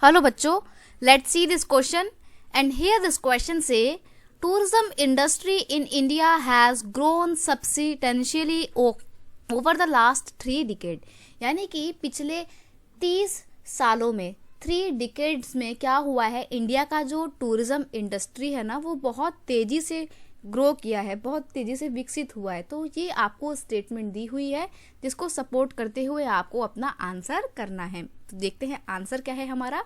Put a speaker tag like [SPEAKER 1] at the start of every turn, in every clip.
[SPEAKER 1] Hello bachcho, let's see this question. And here this question say, tourism industry in India has grown substantially over the last 3 decades. यानी कि पिछले 30 सालों में 3 decades में क्या हुआ है, इंडिया का जो टूरिज्म इंडस्ट्री है ना वो बहुत तेज़ी से ग्रो किया है, बहुत तेज़ी से विकसित हुआ है। तो ये आपको स्टेटमेंट दी हुई है जिसको सपोर्ट करते हुए आपको अपना आंसर करना है। तो देखते हैं आंसर क्या है हमारा।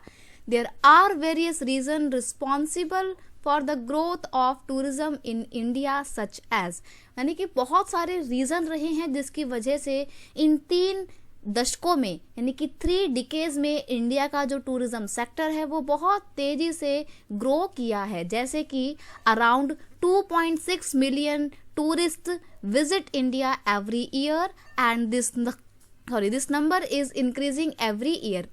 [SPEAKER 1] There are various reason responsible for the growth of tourism in India such as, यानी कि बहुत सारे रीज़न रहे हैं जिसकी वजह से इन 3 दशकों में यानी कि 3 डिकेज में इंडिया का जो टूरिज्म सेक्टर है वो बहुत तेज़ी से ग्रो किया है। जैसे कि around 2.6 million tourist visit India every year and this number is increasing every year,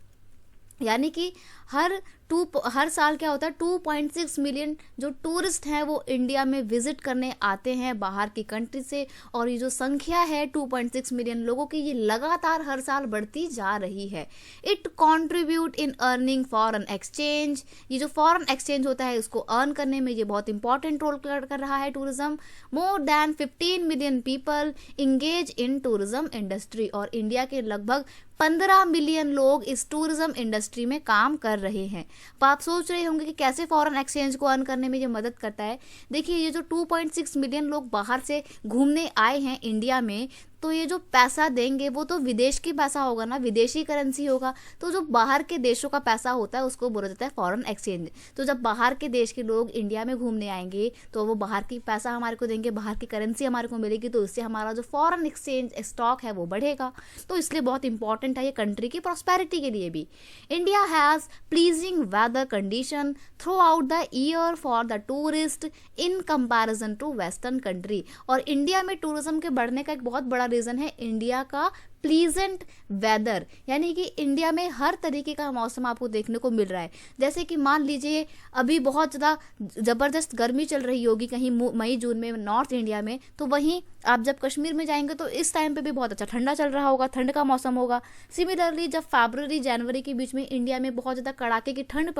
[SPEAKER 1] यानी कि हर साल क्या होता है 2.6 मिलियन जो टूरिस्ट हैं वो इंडिया में विजिट करने आते हैं बाहर की कंट्री से, और ये जो संख्या है 2.6 मिलियन लोगों की ये लगातार हर साल बढ़ती जा रही है। It contribute in earning foreign exchange, ये जो फॉरेन एक्सचेंज होता है उसको अर्न करने में ये बहुत इंपॉर्टेंट रोल कर रहा है tourism. More than 15 million people engage in tourism industry, और इंडिया के लगभग 15 मिलियन लोग इस टूरिज्म इंडस्ट्री में काम कर रहे हैं। तो आप सोच रहे होंगे कि कैसे फॉरेन एक्सचेंज को अर्न करने में ये मदद करता है। देखिए ये जो 2.6 मिलियन लोग बाहर से घूमने आए हैं इंडिया में, तो ये जो पैसा देंगे वो तो विदेश की पैसा होगा ना, विदेशी करेंसी होगा। तो जो बाहर के देशों का पैसा होता है उसको बोला जाता है फॉरेन एक्सचेंज। तो जब बाहर के देश के लोग इंडिया में घूमने आएंगे तो वो बाहर की पैसा हमारे को देंगे, बाहर की करेंसी हमारे को मिलेगी, तो इससे हमारा जो फॉरेन एक्सचेंज स्टॉक है वो बढ़ेगा। तो इसलिए बहुत इंपॉर्टेंट है ये कंट्री की प्रॉस्पेरिटी के लिए भी। India has pleasing weather condition throughout the year for the tourist in comparison to western country, और इंडिया में टूरिज्म के बढ़ने का एक बहुत बड़ा रीजन है इंडिया का प्लीजेंट वेदर, यानी कि इंडिया में हर तरीके का मौसम आपको देखने को मिल रहा है। जैसे कि मान लीजिए अभी बहुत ज़्यादा ज़बरदस्त गर्मी चल रही होगी कहीं मई जून में नॉर्थ इंडिया में, तो वहीं आप जब कश्मीर में जाएंगे तो इस टाइम पे भी बहुत अच्छा ठंडा चल रहा होगा, ठंड का मौसम होगा। सिमिलरली जब फरवरी जनवरी के बीच में इंडिया में बहुत ज़्यादा कड़ाके की ठंड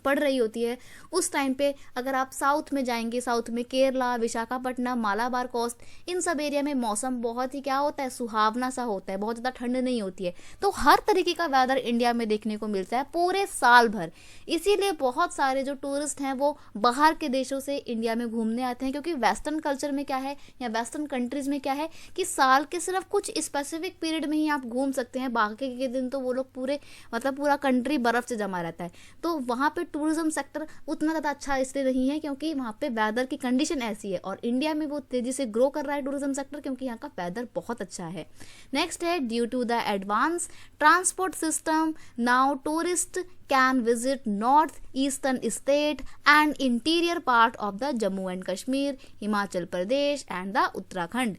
[SPEAKER 1] पड़ रही होती है, उस टाइम पे अगर आप साउथ में जाएंगे, साउथ में केरला, विशाखापट्टनम, मालाबार कोस्ट, इन सब एरिया में मौसम बहुत ही क्या होता है, सुहावना सा होता है, बहुत ज़्यादा ठंड नहीं होती है। तो हर तरीके का वेदर इंडिया में देखने को मिलता है पूरे साल भर। इसीलिए बहुत सारे जो टूरिस्ट हैं वो बाहर के देशों से इंडिया में घूमने आते हैं, क्योंकि वेस्टर्न कल्चर में क्या है या वेस्टर्न कंट्रीज़ में क्या है कि साल के सिर्फ कुछ स्पेसिफिक पीरियड में ही आप घूम सकते हैं, बाकी के दिन तो वो लोग पूरा कंट्री बर्फ़ से जमा रहता है। तो वहाँ पे टूरिज्म सेक्टर उतना ज़्यादा अच्छा इसलिए नहीं है क्योंकि वहाँ पे वेदर की कंडीशन ऐसी है, और इंडिया में वो तेज़ी से ग्रो कर रहा है टूरिज्म सेक्टर क्योंकि यहाँ का वेदर बहुत अच्छा है। नेक्स्ट है due to the advance transport system now tourist can visit north eastern state and interior part of the Jammu and Kashmir, Himachal Pradesh and the Uttarakhand.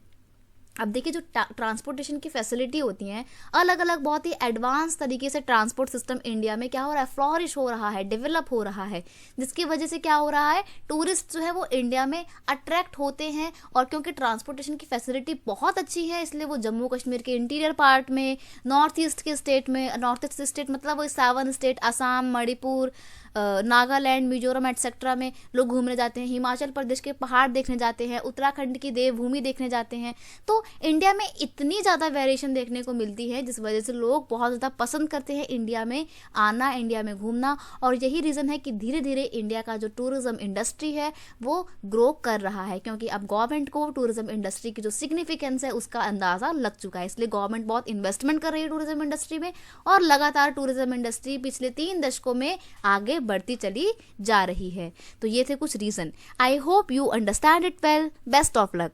[SPEAKER 1] अब देखिए जो ट्रांसपोर्टेशन की फैसिलिटी होती हैं अलग अलग, बहुत ही एडवांस तरीके से ट्रांसपोर्ट सिस्टम इंडिया में क्या हो रहा है, फ्लॉरिश हो रहा है, डेवलप हो रहा है, जिसकी वजह से क्या हो रहा है, टूरिस्ट जो है वो इंडिया में अट्रैक्ट होते हैं। और क्योंकि ट्रांसपोर्टेशन की फैसिलिटी बहुत अच्छी है इसलिए वो जम्मू कश्मीर के इंटीरियर पार्ट में, नॉर्थ ईस्ट के स्टेट में, नॉर्थ ईस्ट स्टेट मतलब वो 7 स्टेट असम, मणिपुर, नागालैंड, मिजोरम एटसेट्रा में लोग घूमने जाते हैं, हिमाचल प्रदेश के पहाड़ देखने जाते हैं, उत्तराखंड की देवभूमि देखने जाते हैं। तो इंडिया में इतनी ज़्यादा वेरिएशन देखने को मिलती है जिस वजह से लोग बहुत ज़्यादा पसंद करते हैं इंडिया में आना, इंडिया में घूमना, और यही रीज़न है कि धीरे धीरे इंडिया का जो टूरिज्म इंडस्ट्री है वो ग्रो कर रहा है, क्योंकि अब गवर्नमेंट को टूरिज्म इंडस्ट्री की जो सिग्निफिकेंस है उसका अंदाज़ा लग चुका है। इसलिए गवर्नमेंट बहुत इन्वेस्टमेंट कर रही है टूरिज्म इंडस्ट्री में, और लगातार टूरिज्म इंडस्ट्री पिछले 3 दशकों में आगे बढ़ती चली जा रही है। तो ये थे कुछ reason. I hope you understand it well. Best of luck.